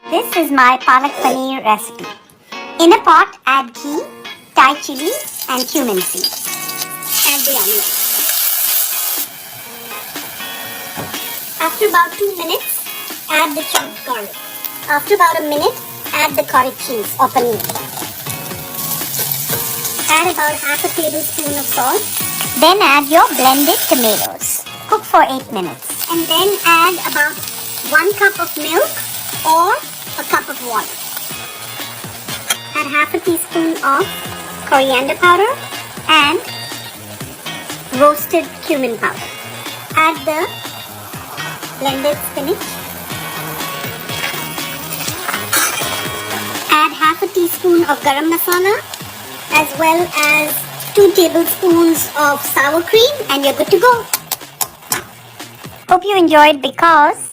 This is my palak paneer recipe. In a pot, add ghee, Thai chili and cumin seeds. Add the onion. After about 2 minutes, add the chopped garlic. After about a minute, add the cottage cheese or paneer. Add about half a tablespoon of salt. Then add your blended tomatoes. Cook for 8 minutes. And then add about 1 cup of milk or a cup of water. Add half a teaspoon of coriander powder and roasted cumin powder. Add the blended spinach. Add half a teaspoon of garam masala as well as 2 tablespoons of sour cream and you're good to go. Hope you enjoyed because